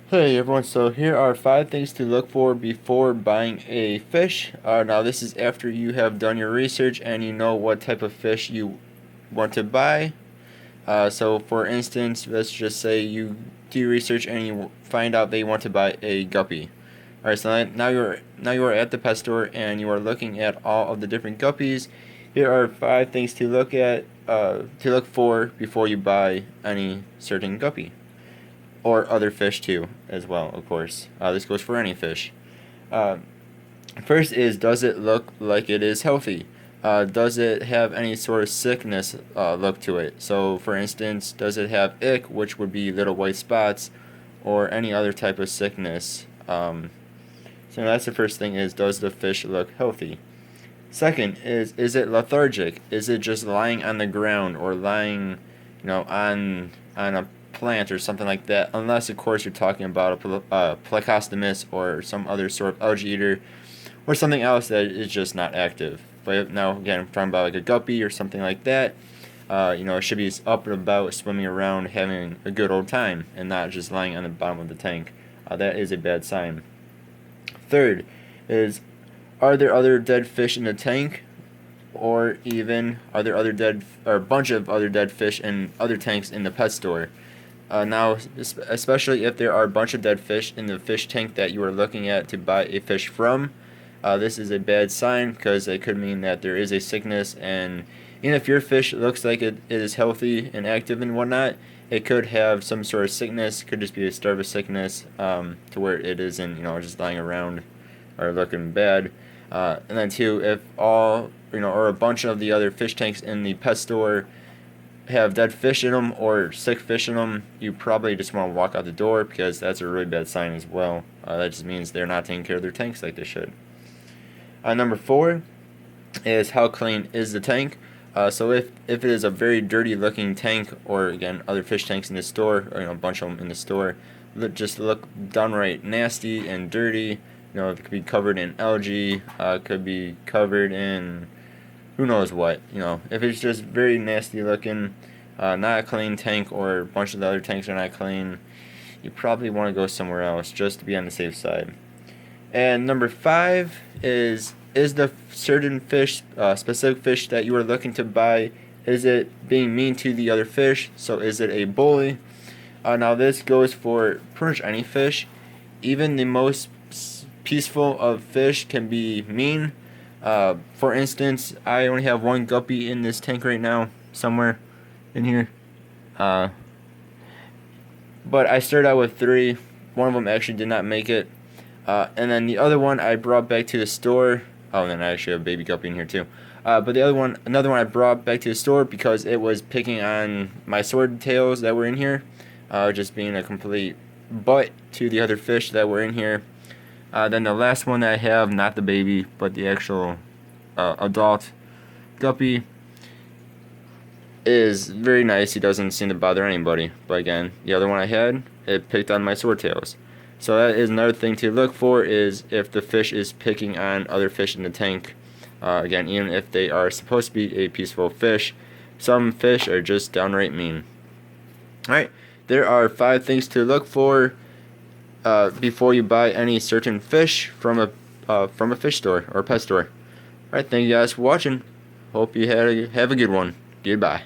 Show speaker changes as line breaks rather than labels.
Hey everyone, so here are 5 things to look for before buying a fish. Now this is after you have done your research and you know what type of fish you want to buy. So for instance, let's just say you do research and you find out that you want to buy a guppy. Alright, so now you are at the pet store and you are looking at all of the different guppies. Here are 5 things to look for before you buy any certain guppy or other fish too, as well, of course. This goes for any fish. Uh, First is, does it look like it is healthy? Does it have any sort of sickness look to it? So, for instance, does it have ick, which would be little white spots, or any other type of sickness? So that's the first thing, is does the fish look healthy? Second is it lethargic? Is it just lying on the ground or lying, on a plant or something like that? Unless, of course, you're talking about a Plecostomus or some other sort of algae eater or something else that is just not active. But now, again, I'm talking about like a guppy or something like that. It should be up and about, swimming around, having a good old time, and not just lying on the bottom of the tank. That is a bad sign. Third is, are there other dead fish in the tank? Or even, are there other dead, or a bunch of other dead fish in other tanks in the pet store? Now, especially if there are a bunch of dead fish in the fish tank that you are looking at to buy a fish from, this is a bad sign because it could mean that there is a sickness, and even if your fish looks like it is healthy and active and whatnot, it could have some sort of sickness. Could just be a starve sickness, to where it isn't, just lying around or looking bad. And then two, if all, or a bunch of the other fish tanks in the pet store have dead fish in them or sick fish in them, you probably just want to walk out the door, because that's a really bad sign as well. That just means they're not taking care of their tanks like they should. Number four is, how clean is the tank? So if it is a very dirty looking tank, or again other fish tanks in the store, or a bunch of them in the store, just look downright nasty and dirty. It could be covered in algae, could be covered in who knows what. If it's just very nasty looking, not a clean tank, or a bunch of the other tanks are not clean, you probably want to go somewhere else just to be on the safe side. And number five is the certain fish, specific fish that you are looking to buy, is it being mean to the other fish? So is it a bully? Now this goes for pretty much any fish. Even the most peaceful of fish can be mean. For instance, I only have one guppy in this tank right now, somewhere in here. But I started out with three. One of them actually did not make it. And then the other one I brought back to the store. Oh, and then I actually have a baby guppy in here too. But another one I brought back to the store because it was picking on my swordtails that were in here. Just being a complete butt to the other fish that were in here. Then the last one that I have, not the baby, but the actual adult guppy, is very nice. He doesn't seem to bother anybody. But again, the other one I had, it picked on my swordtails. So that is another thing to look for, is if the fish is picking on other fish in the tank. Again, even if they are supposed to be a peaceful fish, some fish are just downright mean. Alright, there are 5 things to look for before you buy any certain fish from a fish store or pet store. Alright, thank you guys for watching. Hope you have a good one. Goodbye.